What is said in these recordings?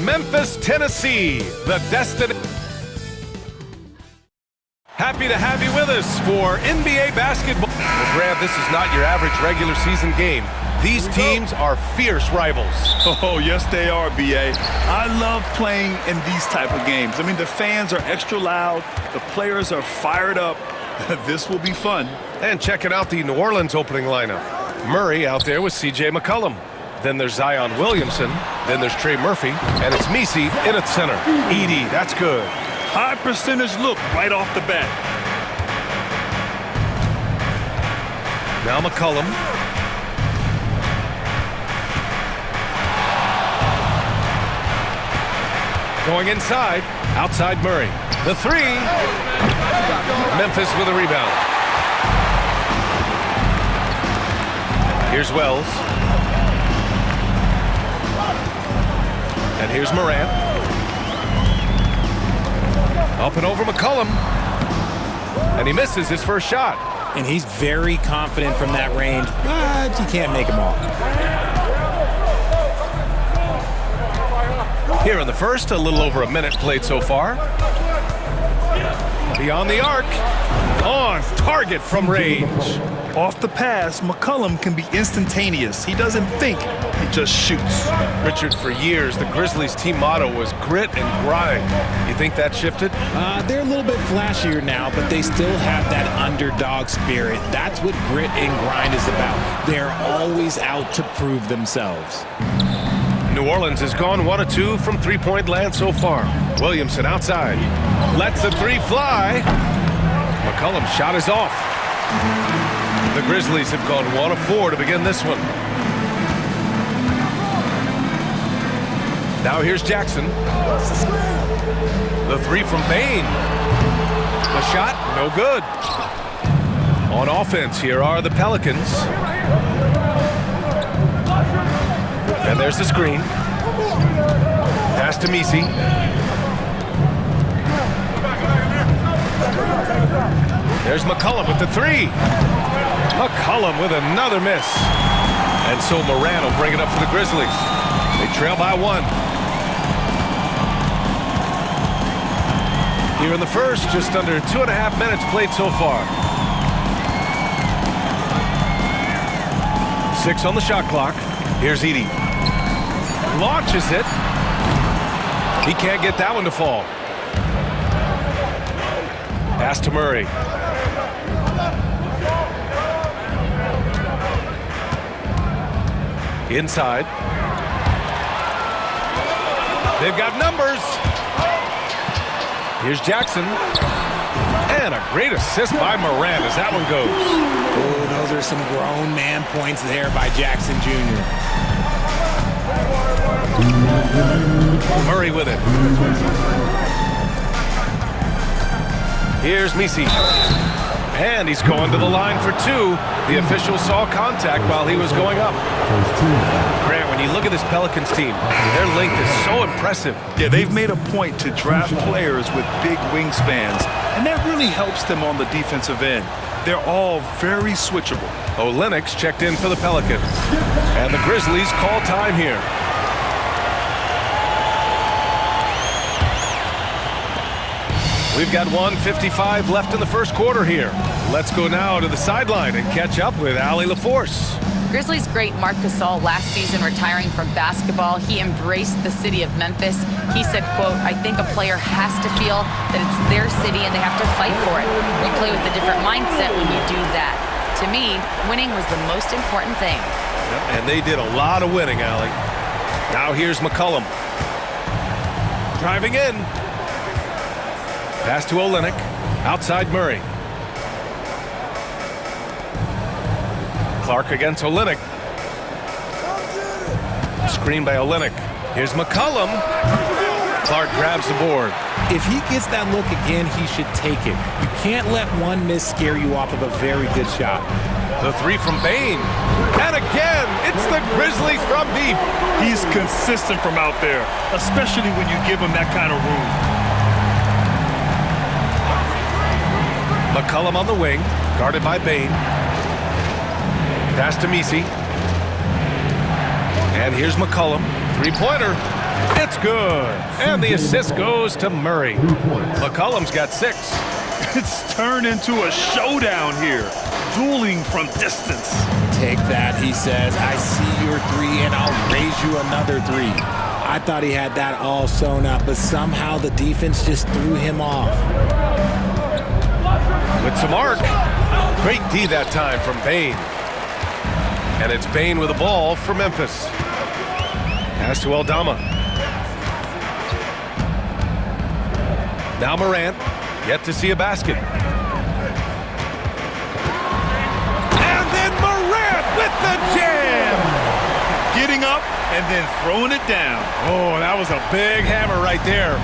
Memphis, Tennessee, the destination. Happy to have you with us for NBA basketball. Well, Grant, this is not your average regular season game. These teams are fierce rivals. Oh, yes, they are, B.A. I love playing in these type of games. I mean, the fans are extra loud. The players are fired up. This will be fun. And checking out the New Orleans opening lineup. Murray out there with C.J. McCollum. Then there's Zion Williamson. Then there's Trey Murphy. And it's Messi in at center. Edey, that's good. High percentage look right off the bat. Now McCollum. Going inside. Outside Murray. The three. Memphis with a rebound. Here's Wells. And here's Morant. Up and over McCollum. And he misses his first shot. And he's very confident from that range, but he can't make them all. Here in the first, a little over a minute played so far. Beyond the arc. On target from range. Off the pass, McCollum can be instantaneous. He doesn't think, he just shoots. Richard, for years, the Grizzlies team motto was grit and grind. You think that shifted? They're a little bit flashier now, but they still have that underdog spirit. That's what grit and grind is about. They're always out to prove themselves. New Orleans has gone 1 of 2 from three-point land so far. Williamson outside. Lets the three fly. McCollum's shot is off. The Grizzlies have gone 1 of 4 to begin this one. Now here's Jackson. The three from Bain. The shot, no good. On offense, here are the Pelicans. And there's the screen. Pass to Messi. There's McCollum with the three. McCollum with another miss. And so Morant will bring it up for the Grizzlies. They trail by 1. Here in the first, just under 2.5 minutes played so far. 6 on the shot clock. Here's Edey. Launches it. He can't get that one to fall. Pass to Murray. Inside. They've got numbers. Here's Jackson. And a great assist by Morant as that one goes. Oh, those are some grown man points there by Jackson Jr. Murray with it. Here's Messi. And he's going to the line for 2. The official saw contact while he was going up. Grant, when you look at this Pelicans team, their length is so impressive. Yeah, they've made a point to draft players with big wingspans, and that really helps them on the defensive end. They're all very switchable. Olynyk checked in for the Pelicans. And the Grizzlies call time here. We've got 1:55 left in the first quarter here. Let's go now to the sideline and catch up with Allie LaForce. Grizzlies great Marc Gasol last season retiring from basketball. He embraced the city of Memphis. He said, quote, "I think a player has to feel that it's their city and they have to fight for it. You play with a different mindset when you do that." To me, winning was the most important thing. Yep, and they did a lot of winning, Allie. Now here's McCollum. Driving in. Pass to Olynyk. Outside Murray. Clark against Olynyk. Screen by Olynyk. Here's McCollum. Clark grabs the board. If he gets that look again, he should take it. You can't let one miss scare you off of a very good shot. The three from Bain. And again, it's the Grizzlies from deep. He's consistent from out there, especially when you give him that kind of room. McCollum on the wing, guarded by Bain. Pass to Messi. And here's McCollum. Three-pointer. It's good. And the assist goes to Murray. McCollum's got 6. It's turned into a showdown here. Dueling from distance. Take that, he says. I see your 3, and I'll raise you another 3. I thought he had that all sewn up, but somehow the defense just threw him off. With some arc. Great D that time from Bane. And it's Bane with the ball for Memphis. Pass to Aldama. Now Morant. Yet to see a basket. And then Morant with the jam! Getting up and then throwing it down. Oh, that was a big hammer right there.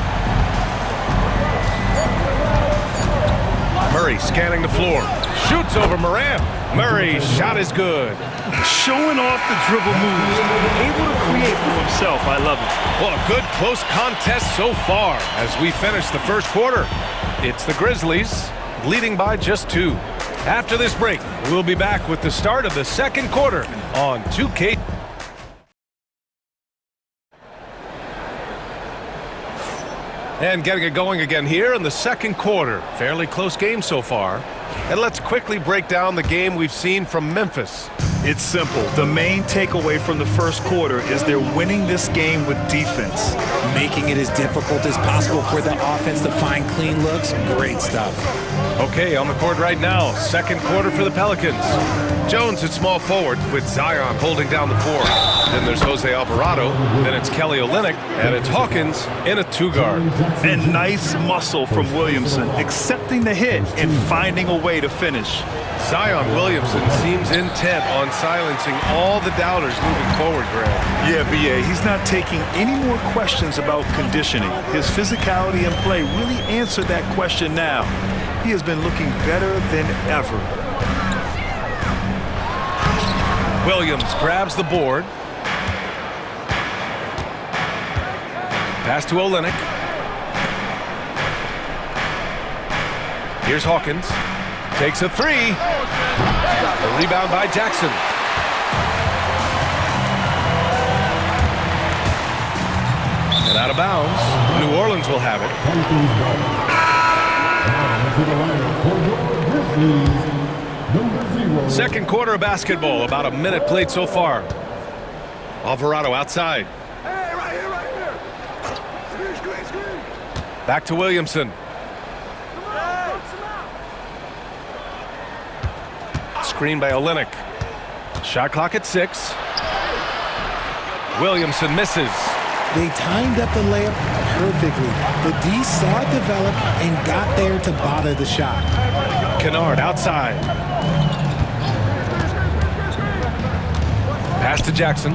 Murray scanning the floor. Shoots over Morant. Murray's shot is good. Showing off the dribble moves. Able to create for himself. I love it. Well, a good close contest so far as we finish the first quarter. It's the Grizzlies leading by just 2. After this break, we'll be back with the start of the second quarter on 2K. And getting it going again here in the second quarter. Fairly close game so far. And let's quickly break down the game we've seen from Memphis. It's simple. The main takeaway from the first quarter is they're winning this game with defense. Making it as difficult as possible for the offense to find clean looks. Great stuff. Okay, on the court right now, second quarter for the Pelicans. Jones at small forward with Zion holding down the 4. Then there's Jose Alvarado. Then it's Kelly Olynyk. And it's Hawkins in a 2-guard. And nice muscle from Williamson, accepting the hit and finding a way to finish. Zion Williamson seems intent on silencing all the doubters moving forward, Greg. Yeah, B.A., he's not taking any more questions about conditioning. His physicality and play really answered that question now. He has been looking better than ever. Williams grabs the board. Pass to Olynyk. Here's Hawkins. Takes a 3. The rebound by Jackson. And out of bounds. New Orleans will have it. Second quarter of basketball. About a minute played so far. Alvarado outside. Back to Williamson. Screen by Olynyk. Shot clock at 6. Williamson misses. They timed up the layup perfectly. The D saw it develop and got there to bother the shot. Kennard outside. Pass to Jackson.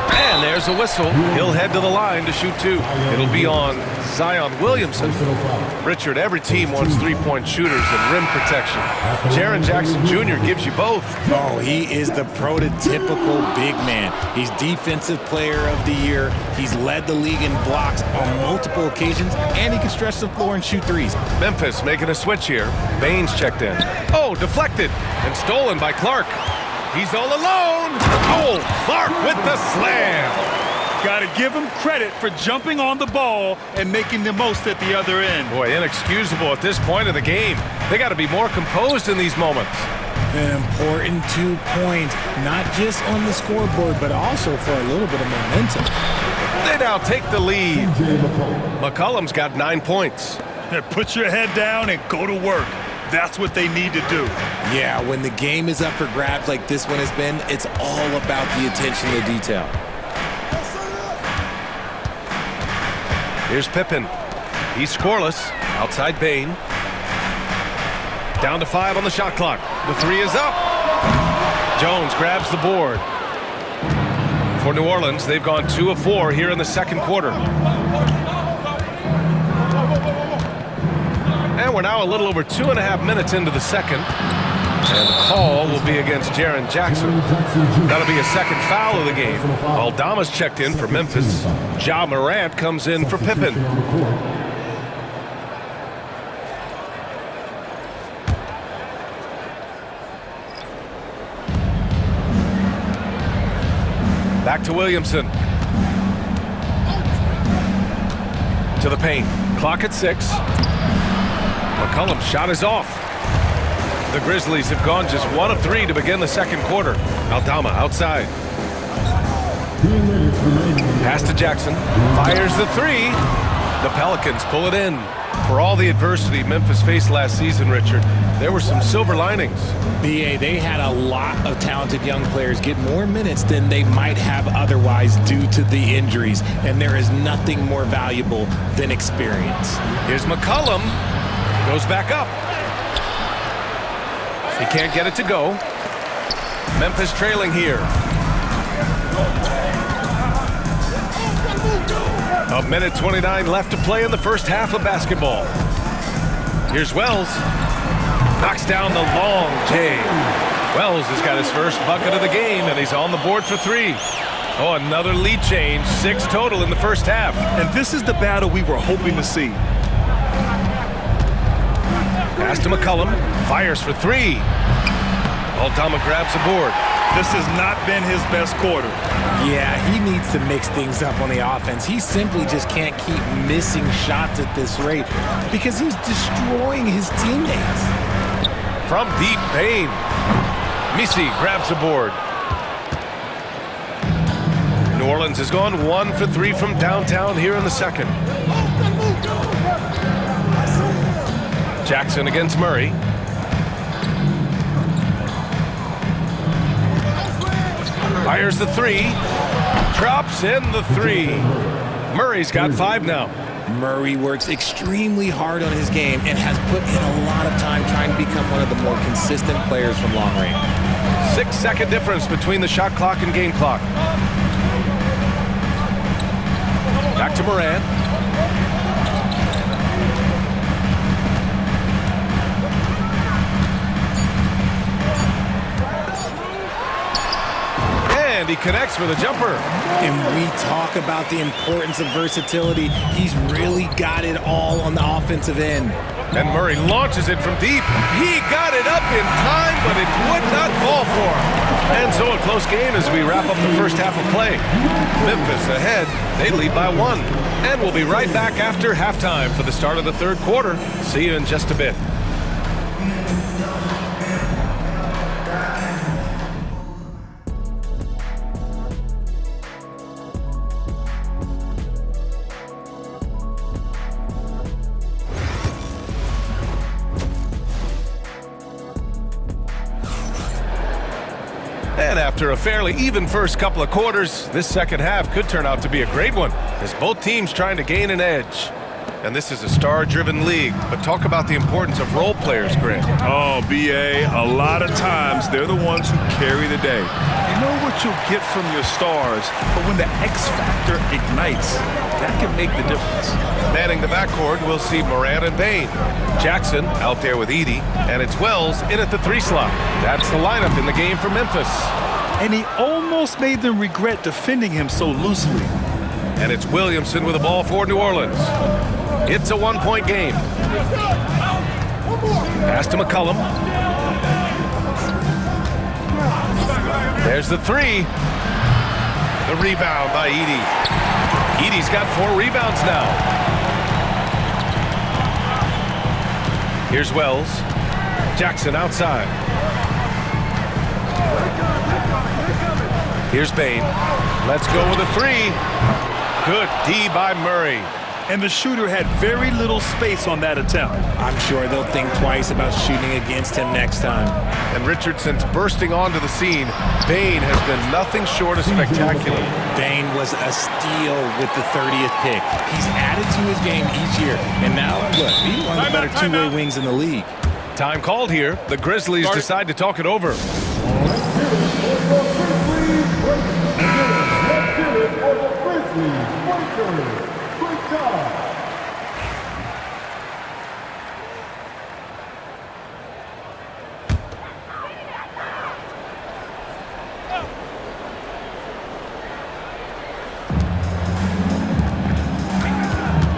And there's a whistle. He'll head to the line to shoot 2. It'll be on Zion Williamson. Richard, every team wants 3-point shooters and rim protection. Jaren Jackson Jr. gives you both. Oh, he is the prototypical big man. He's Defensive Player of the Year. He's led the league in blocks on multiple occasions, and he can stretch the floor and shoot 3s. Memphis making a switch here. Baines checked in. Oh, deflected and stolen by Clark. He's all alone. Oh, Clark with the slam. Got to give him credit for jumping on the ball and making the most at the other end. Boy, inexcusable at this point of the game. They got to be more composed in these moments. An important 2 points, not just on the scoreboard, but also for a little bit of momentum. They now take the lead. McCollum's got 9 points. Put your head down and go to work. That's what they need to do. Yeah, when the game is up for grabs like this one has been, it's all about the attention to detail. Here's Pippen. He's scoreless. Outside Bane. Down to 5 on the shot clock. The 3 is up. Jones grabs the board. For New Orleans, they've gone 2 of 4 here in the second quarter. And we're now a little over 2.5 minutes into the second. And the call will be against Jaren Jackson. That'll be a second foul of the game. Aldama's checked in for Memphis. Ja Morant comes in for Pippen. Back to Williamson. To the paint. Clock at 6. McCollum's shot is off. The Grizzlies have gone just 1 of 3 to begin the second quarter. Aldama outside. Pass to Jackson. Fires the 3. The Pelicans pull it in. For all the adversity Memphis faced last season, Richard, there were some silver linings. BA, they had a lot of talented young players get more minutes than they might have otherwise due to the injuries, and there is nothing more valuable than experience. Here's McCollum. Goes back up. He can't get it to go. Memphis trailing here. A minute 29 left to play in the first half of basketball. Here's Wells. Knocks down the long J. Wells has got his first bucket of the game, and he's on the board for 3. Oh, another lead change. 6 total in the first half. And this is the battle we were hoping to see. Pass to McCollum. Fires for 3. Aldama grabs the board. This has not been his best quarter. Yeah, he needs to mix things up on the offense. He simply just can't keep missing shots at this rate because he's destroying his teammates. From deep, Payne. Misi grabs the board. New Orleans has gone 1 for 3 from downtown here in the second. Jackson against Murray. Fires the 3. Drops in the 3. Murray's got 5 now. Murray works extremely hard on his game and has put in a lot of time trying to become one of the more consistent players from long range. 6-second difference between the shot clock and game clock. Back to Morant. And he connects with a jumper. And we talk about the importance of versatility. He's really got it all on the offensive end. And Murray launches it from deep. He got it up in time, but it would not fall for him. And so a close game as we wrap up the first half of play. Memphis ahead. They lead by 1. And we'll be right back after halftime for the start of the third quarter. See you in just a bit. And after a fairly even first couple of quarters, this second half could turn out to be a great one as both teams trying to gain an edge. And this is a star-driven league, but talk about the importance of role players, Grant. Oh, BA, a lot of times they're the ones who carry the day. You know what you'll get from your stars, but when the X factor ignites, that can make the difference. Manning the backcourt, we'll see Morant and Payne. Jackson out there with Edey, and it's Wells in at the 3 slot. That's the lineup in the game for Memphis. And he almost made them regret defending him so loosely. And it's Williamson with the ball for New Orleans. It's a 1-point game. Pass to McCollum. There's the 3. The rebound by Edey. Edey's got 4 rebounds now. Here's Wells. Jackson outside. Here's Payne. Let's go with a 3. Good D by Murray. And the shooter had very little space on that attempt. I'm sure they'll think twice about shooting against him next time. And Richardson's bursting onto the scene. Payne has been nothing short of spectacular. Payne was a steal with the 30th pick. He's added to his game each year. And now, look, he's one of the better two-way wings in the league. Time called here. The Grizzlies decide to talk it over.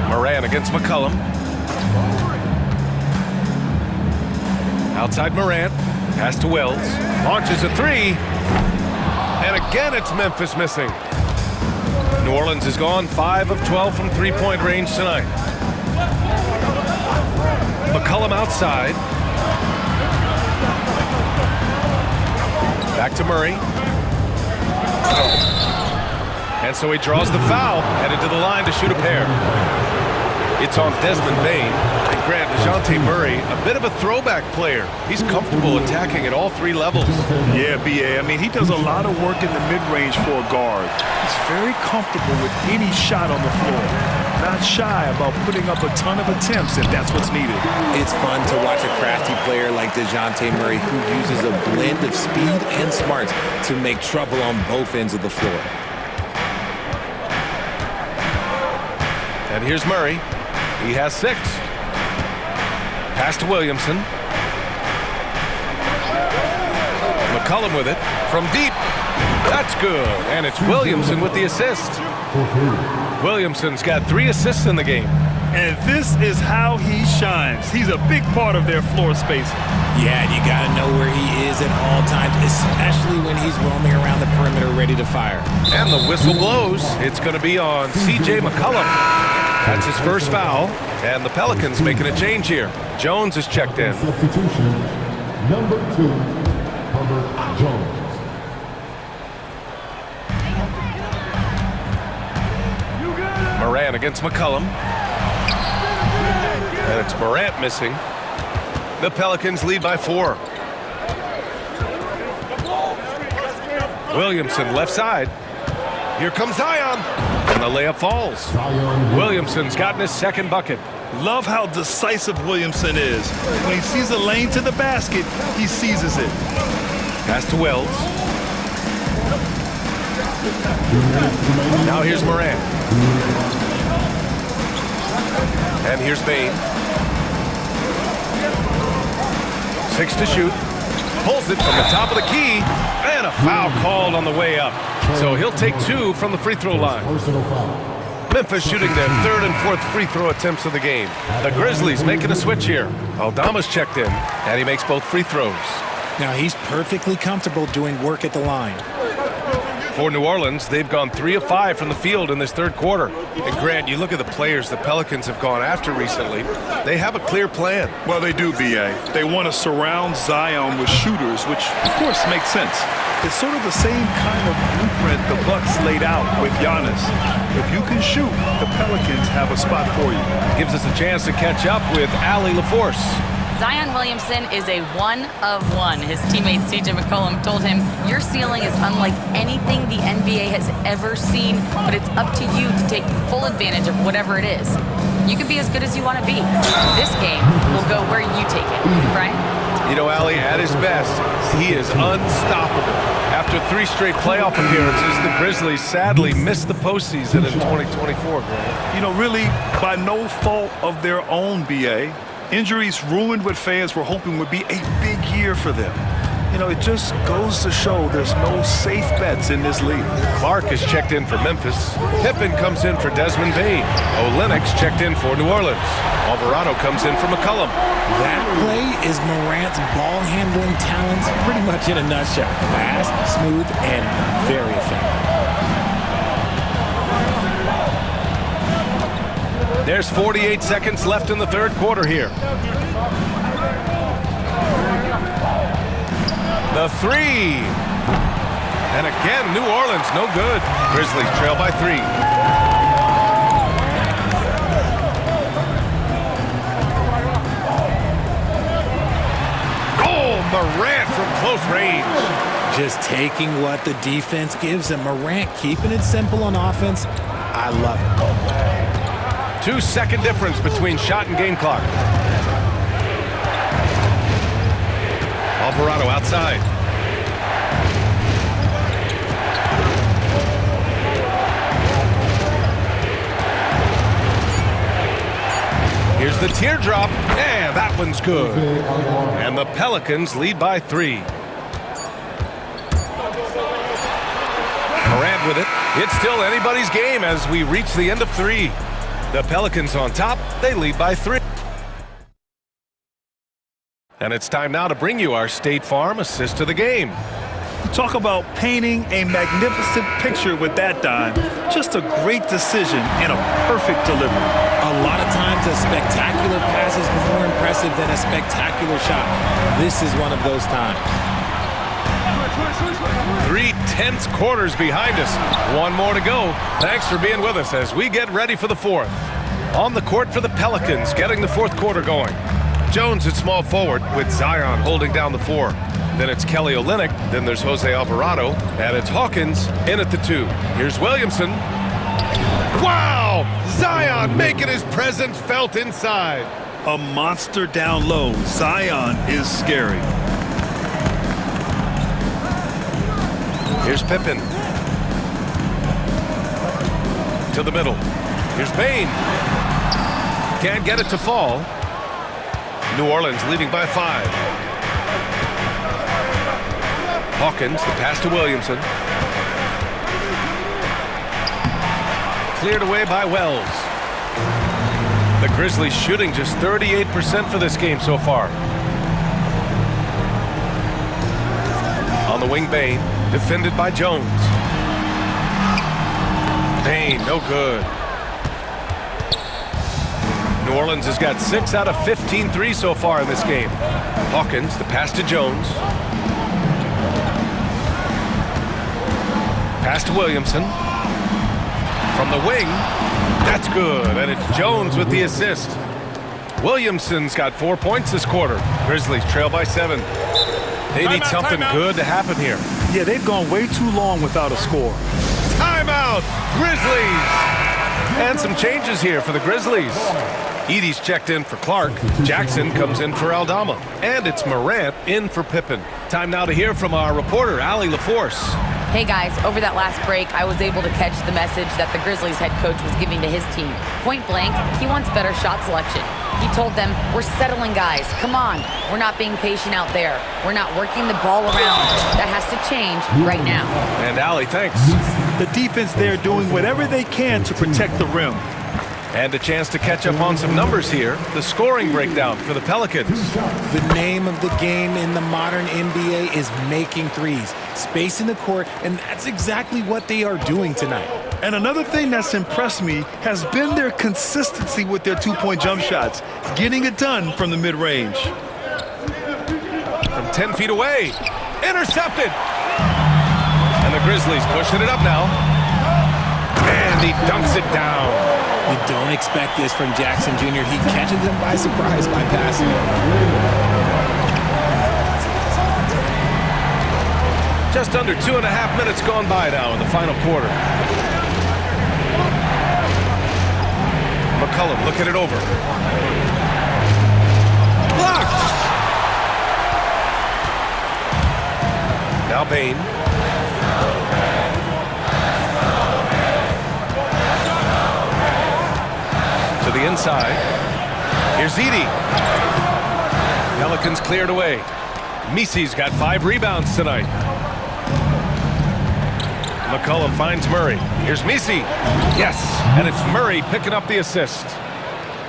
Morant against McCollum. Outside Morant. Pass to Wells. Launches a 3. And again, it's Memphis missing. New Orleans has gone 5 of 12 from three-point range tonight. McCollum outside. Back to Murray. And so he draws the foul, headed to the line to shoot a pair. It's on Desmond Bane. And Grant, DeJounte Murray, a bit of a throwback player. He's comfortable attacking at all three levels. Yeah, B.A. I mean, he does a lot of work in the mid-range for a guard. He's very comfortable with any shot on the floor. Not shy about putting up a ton of attempts if that's what's needed. It's fun to watch a crafty player like DeJounte Murray who uses a blend of speed and smarts to make trouble on both ends of the floor. And here's Murray. He has 6. Pass to Williamson. McCollum with it from deep. That's good. And it's Williamson with the assist. Williamson's got 3 assists in the game. And this is how he shines. He's a big part of their floor space. Yeah, you got to know where he is at all times, especially when he's roaming around the perimeter ready to fire. And the whistle blows. It's going to be on C.J. McCollum. That's his first foul. And the Pelicans making a change here. Jones is checked in. Substitution, number 2, Herbert Jones. Morant against McCollum. And it's Morant missing. The Pelicans lead by 4. Williamson left side. Here comes Zion. And the layup falls. Williamson's gotten his second bucket. Love how decisive Williamson is. When he sees a lane to the basket, he seizes it. Pass to Wells. Now here's Morant. And here's Bane. 6 to shoot. Pulls it from the top of the key. And a foul called on the way up. So he'll take 2 from the free throw line. Memphis shooting their 3rd and 4th free throw attempts of the game. The Grizzlies making a switch here. Aldama's checked in, and he makes both free throws. Now he's perfectly comfortable doing work at the line. For New Orleans, they've gone 3 of 5 from the field in this 3rd quarter. And Grant, you look at the players the Pelicans have gone after recently. They have a clear plan. Well, they do, B.A. They want to surround Zion with shooters, which, of course, makes sense. It's sort of the same kind of blueprint the Bucks laid out with Giannis. If you can shoot, the Pelicans have a spot for you. Gives us a chance to catch up with Allie LaForce. Zion Williamson is a 1 of 1. His teammate C.J. McCollum told him, "Your ceiling is unlike anything the NBA has ever seen, but it's up to you to take full advantage of whatever it is. You can be as good as you want to be. This game will go where you take it." Right? You know, Allie, at his best, he is unstoppable. After 3 straight playoff appearances, the Grizzlies sadly missed the postseason in 2024, Grant. You know, really, by no fault of their own, B.A., injuries ruined what fans were hoping would be a big year for them. You know, it just goes to show there's no safe bets in this league. Clark is checked in for Memphis. Pippen comes in for Desmond Bane. Olenek's checked in for New Orleans. Alvarado comes in for McCollum. That play is Morant's ball handling talents pretty much in a nutshell. Fast, smooth, and very effective. There's 48 seconds left in the 3rd quarter here. The 3. And again, New Orleans, no good. Grizzlies trail by 3. Oh, Morant from close range. Just taking what the defense gives him. Morant keeping it simple on offense. I love it. 2-second difference between shot and game clock. Alvarado outside. Here's the teardrop, and that one's good. And the Pelicans lead by 3. Morant with it. It's still anybody's game as we reach the end of 3. The Pelicans on top. They lead by 3. And it's time now to bring you our State Farm assist of the game. Talk about painting a magnificent picture with that dime. Just a great decision and a perfect delivery. A lot of times a spectacular pass is more impressive than a spectacular shot. This is one of those times. 3 tense quarters behind us. One more to go. Thanks for being with us as we get ready for the fourth. On the court for the Pelicans, getting the fourth quarter going. Jones at small forward with Zion holding down the 4. Then it's Kelly Olynyk. Then there's Jose Alvarado. And it's Hawkins in at the 2. Here's Williamson. Wow! Zion making his presence felt inside. A monster down low. Zion is scary. Here's Pippen. To the middle. Here's Bane. Can't get it to fall. New Orleans leading by 5. Hawkins, the pass to Williamson. Cleared away by Wells. The Grizzlies shooting just 38% for this game so far. On the wing, Bane, defended by Jones. Bane, no good. New Orleans has got 6 out of 15 threes so far in this game. Hawkins, the pass to Jones. Pass to Williamson. From the wing, that's good, and it's Jones with the assist. Williamson's got 4 points this quarter. Grizzlies trail by 7. They need something good to happen here. Yeah, they've gone way too long without a score. Timeout, Grizzlies! And some changes here for the Grizzlies. Edey's checked in for Clark. Jackson comes in for Aldama. And it's Morant in for Pippen. Time now to hear from our reporter, Allie LaForce. Hey guys, over that last break, I was able to catch the message that the Grizzlies head coach was giving to his team. Point blank, he wants better shot selection. He told them, we're settling guys, come on. We're not being patient out there. We're not working the ball around. That has to change right now. And Allie, thanks. The defense there doing whatever they can to protect the rim. And a chance to catch up on some numbers here. The scoring breakdown for the Pelicans. The name of the game in the modern NBA is making threes. Spacing the court, and that's exactly what they are doing tonight. And another thing that's impressed me has been their consistency with their two-point jump shots, getting it done from the mid-range. From 10 feet away. Intercepted. And the Grizzlies pushing it up now. And he dunks it down. You don't expect this from Jackson Jr. He catches them by surprise by passing it. Just under 2.5 minutes gone by now in the final quarter. McCollum looking it over. Blocked! Now Bane. To the inside. Here's Edey. Pelicans cleared away. Misi's got 5 rebounds tonight. McCollum finds Murray. Here's Misi. Yes, and it's Murray picking up the assist.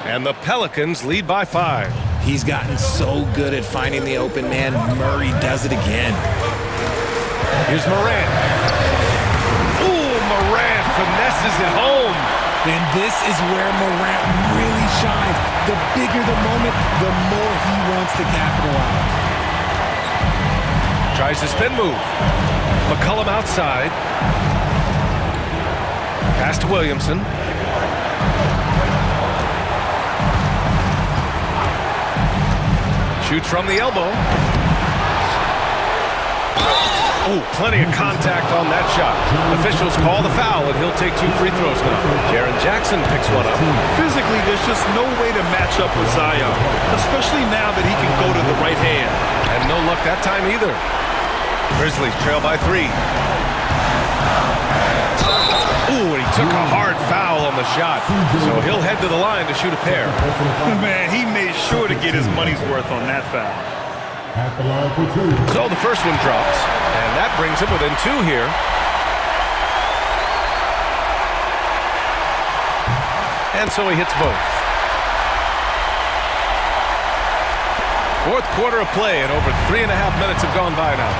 And the Pelicans lead by 5. He's gotten so good at finding the open man. Murray does it again. Here's Morant. Ooh, Morant finesses it home. And this is where Morant really shines. The bigger the moment, the more he wants to capitalize. Tries the spin move. McCollum outside. Pass to Williamson. Shoots from the elbow. Oh, plenty of contact on that shot. Officials call the foul, and he'll take 2 free throws now. Jaren Jackson picks one up. Physically, there's just no way to match up with Zion, especially now that he can go to the right hand. And no luck that time either. Grizzlies trail by 3. Ooh, and he took a hard foul on the shot. So he'll head to the line to shoot a pair. Man, he made sure to get his money's worth on that foul. At the line for 2. So the first one drops, and that brings him within 2 here. And so he hits both. Fourth quarter of play, and over 3.5 minutes have gone by now.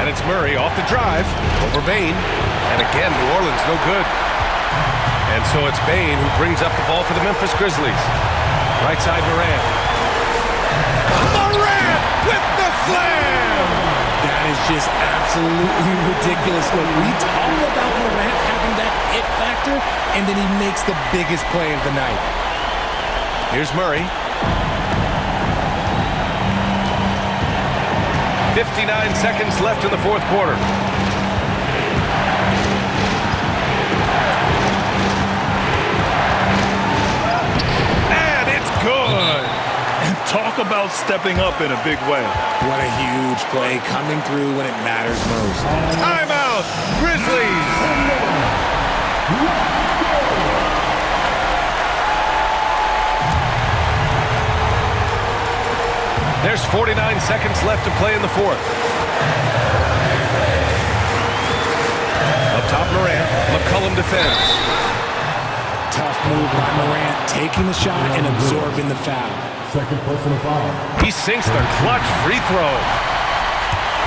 And it's Murray off the drive, over Bain. And again, New Orleans no good. And so it's Bain who brings up the ball for the Memphis Grizzlies. Right side Morant. Morant with the slam! That is just absolutely ridiculous. When we talk about Morant having that it factor, and then he makes the biggest play of the night. Here's Murray. 59 seconds left in the fourth quarter. And it's good. Talk about stepping up in a big way. What a huge play coming through when it matters most. Timeout, Grizzlies. There's 49 seconds left to play in the fourth. Up top, Morant. McCollum defends. Tough move by Morant, taking the shot and absorbing the foul. Second personal foul. He sinks the clutch free throw.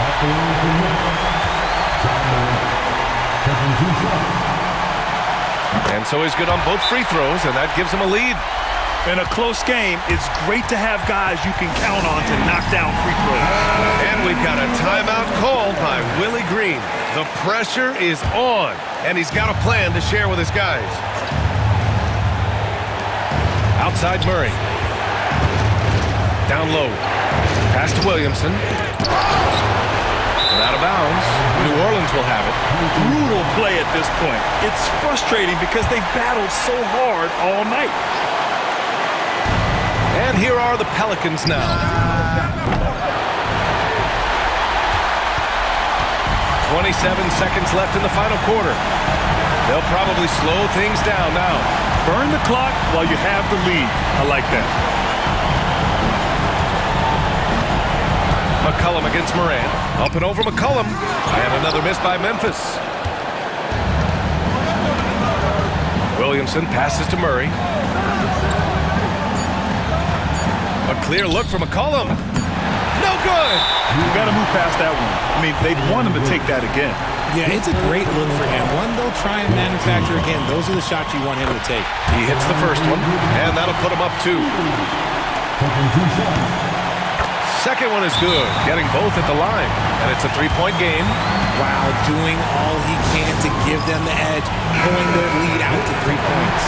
At the line for Memphis, John Morant, taking 2 shots. And so he's good on both free throws, and that gives him a lead. In a close game, it's great to have guys you can count on to knock down free throws. And we've got a timeout called by Willie Green. The pressure is on, and he's got a plan to share with his guys. Outside Murray. Down low. Pass to Williamson. And out of bounds. New Orleans will have it. Brutal play at this point. It's frustrating because they've battled so hard all night. And here are the Pelicans now. 27 seconds left in the final quarter. They'll probably slow things down now. Burn the clock while you have the lead. I like that. McCollum against Morant. Up and over McCollum. And another miss by Memphis. Williamson passes to Murray. A clear look for McCollum. No good. You got to move past that one. I mean, they'd want him to take that again. Yeah, it's a great look for him. One they'll try and manufacture again. Those are the shots you want him to take. He hits the first one, and that'll put him up 2. Taking 2 shots. Second one is good, getting both at the line. And it's a 3-point game. Wow, doing all he can to give them the edge, pulling their lead out to 3 points.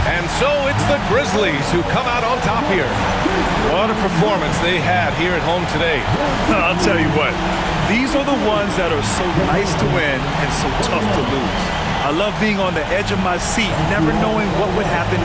And so it's the Grizzlies who come out on top here. What a performance they had here at home today. I'll tell you what, these are the ones that are so nice to win and so tough to lose. I love being on the edge of my seat, never knowing what would happen